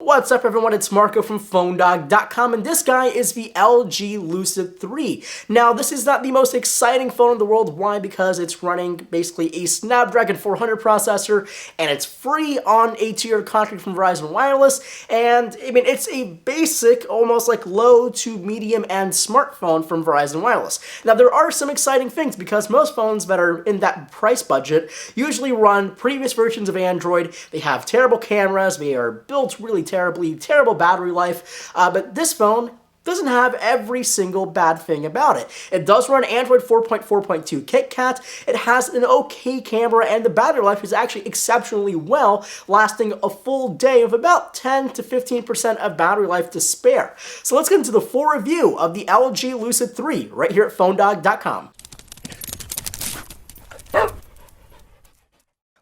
What's up everyone, it's Marco from PhoneDog.com and this guy is the LG Lucid 3. Now this is not the most exciting phone in the world. Why? Because it's running basically a Snapdragon 400 processor and it's free on a tier contract from Verizon Wireless, and I mean it's a basic, almost like low to medium end smartphone from Verizon Wireless. Now there are some exciting things because most phones that are in that price budget usually run previous versions of Android. They have terrible cameras, they are built really terrible battery life, but this phone doesn't have every single bad thing about it. It does run Android 4.4.2 KitKat, it has an okay camera, and the battery life is actually exceptionally well, lasting a full day of about 10 to 15% of battery life to spare. So let's get into the full review of the LG Lucid 3 right here at PhoneDog.com.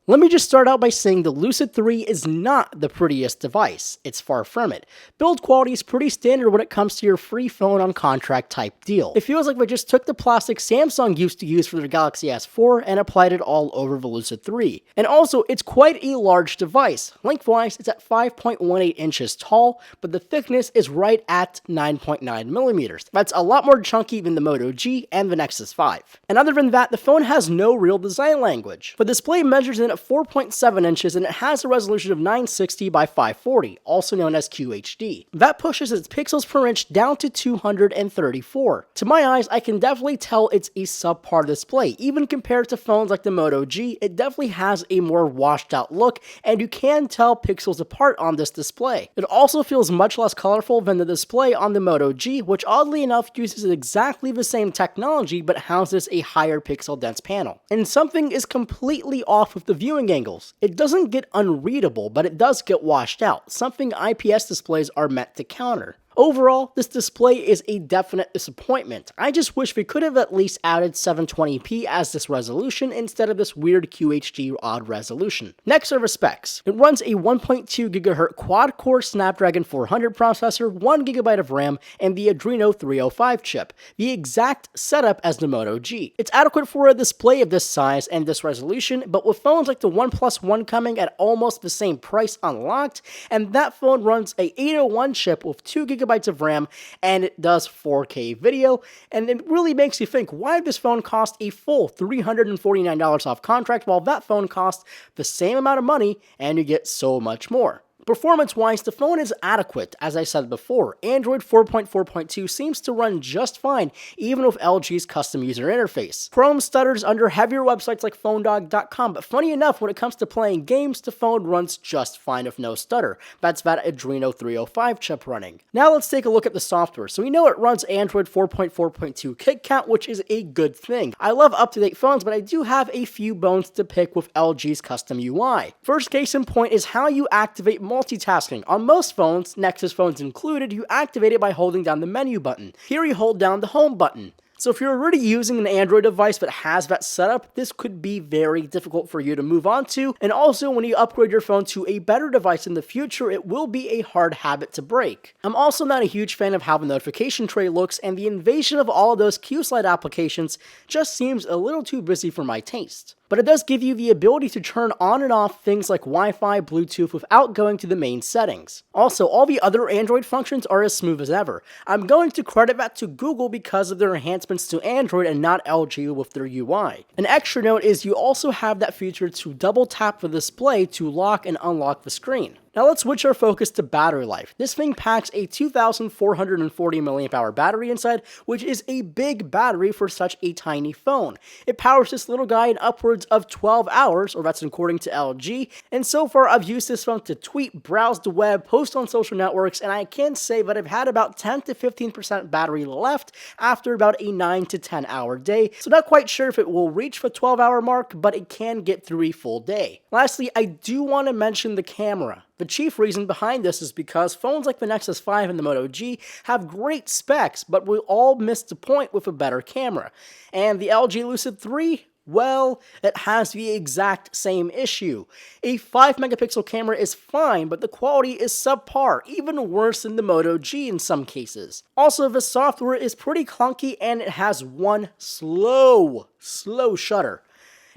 Let me just start out by saying the Lucid 3 is not the prettiest device. It's far from it. Build quality is pretty standard when it comes to your free phone on contract type deal. It feels like they just took the plastic Samsung used to use for their Galaxy S4 and applied it all over the Lucid 3. And also, it's quite a large device. Lengthwise, it's at 5.18 inches tall, but the thickness is right at 9.9 millimeters. That's a lot more chunky than the Moto G and the Nexus 5. And other than that, the phone has no real design language. The display measures in at 4.7 inches and it has a resolution of 960 by 540, also known as QHD. That pushes its pixels per inch down to 234. To my eyes, I can definitely tell it's a subpar display. Even compared to phones like the Moto G, it definitely has a more washed out look, and you can tell pixels apart on this display. It also feels much less colorful than the display on the Moto G, which oddly enough uses exactly the same technology but houses a higher pixel dense panel. And something is completely off with the viewing angles. It doesn't get unreadable, but it does get washed out, something IPS displays are meant to counter. Overall, this display is a definite disappointment. I just wish we could have at least added 720p as this resolution instead of this weird QHD odd resolution. Next are the specs. It runs a 1.2 GHz quad-core Snapdragon 400 processor, 1GB of RAM, and the Adreno 305 chip, the exact setup as the Moto G. It's adequate for a display of this size and this resolution, but with phones like the OnePlus One coming at almost the same price unlocked, and that phone runs a 801 chip with 2GB of RAM, and it does 4K video, and it really makes you think, why did this phone cost a full $349 off contract while that phone costs the same amount of money and you get so much more? Performance-wise, the phone is adequate. As I said before, Android 4.4.2 seems to run just fine, even with LG's custom user interface. Chrome stutters under heavier websites like PhoneDog.com, but funny enough, when it comes to playing games, the phone runs just fine with no stutter. That's that Adreno 305 chip running. Now let's take a look at the software. So we know it runs Android 4.4.2 KitKat, which is a good thing. I love up-to-date phones, but I do have a few bones to pick with LG's custom UI. First case in point is how you activate multitasking. On most phones, Nexus phones included, you activate it by holding down the menu button. Here you hold down the home button. So if you're already using an Android device that has that setup, this could be very difficult for you to move on to, and also when you upgrade your phone to a better device in the future, it will be a hard habit to break. I'm also not a huge fan of how the notification tray looks, and the invasion of all of those Q-Slide applications just seems a little too busy for my taste. But it does give you the ability to turn on and off things like Wi-Fi, Bluetooth without going to the main settings. Also, all the other Android functions are as smooth as ever. I'm going to credit that to Google because of their enhancements to Android and not LG with their UI. An extra note is you also have that feature to double tap the display to lock and unlock the screen. Now let's switch our focus to battery life. This thing packs a 2,440 mAh battery inside, which is a big battery for such a tiny phone. It powers this little guy in upwards of 12 hours, or that's according to LG, and so far I've used this phone to tweet, browse the web, post on social networks, and I can say that I've had about 10 to 15% battery left after about a 9 to 10 hour day, so not quite sure if it will reach the 12-hour mark, but it can get through a full day. Lastly, I do want to mention the camera. The chief reason behind this is because phones like the Nexus 5 and the Moto G have great specs, but we all miss the point with a better camera. And the LG Lucid 3? Well, it has the exact same issue. A 5 megapixel camera is fine, but the quality is subpar, even worse than the Moto G in some cases. Also, the software is pretty clunky and it has one slow shutter.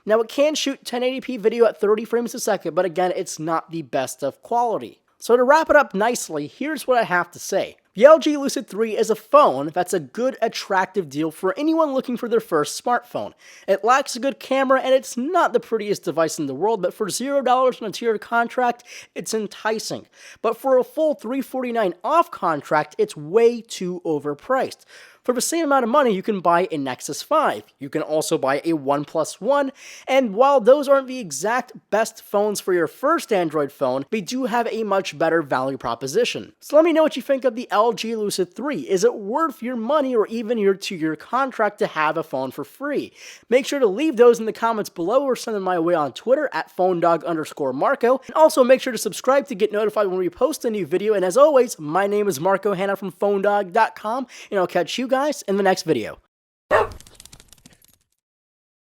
Now it can shoot 1080p video at 30 frames a second, but again, it's not the best of quality. So to wrap it up nicely, here's what I have to say. The LG Lucid 3 is a phone that's a good, attractive deal for anyone looking for their first smartphone. It lacks a good camera and it's not the prettiest device in the world, but for $0 on a tiered contract, it's enticing. But for a full $349 off contract, it's way too overpriced. For the same amount of money, you can buy a Nexus 5. You can also buy a OnePlus One, and while those aren't the exact best phones for your first Android phone, they do have a much better value proposition. So let me know what you think of the LG Lucid 3. Is it worth your money or even your 2-year contract to have a phone for free? Make sure to leave those in the comments below or send them my way on Twitter at phonedog_Marco. And also make sure to subscribe to get notified when we post a new video. And as always, my name is Marco Hanna from phonedog.com, and I'll catch you guys in the next video.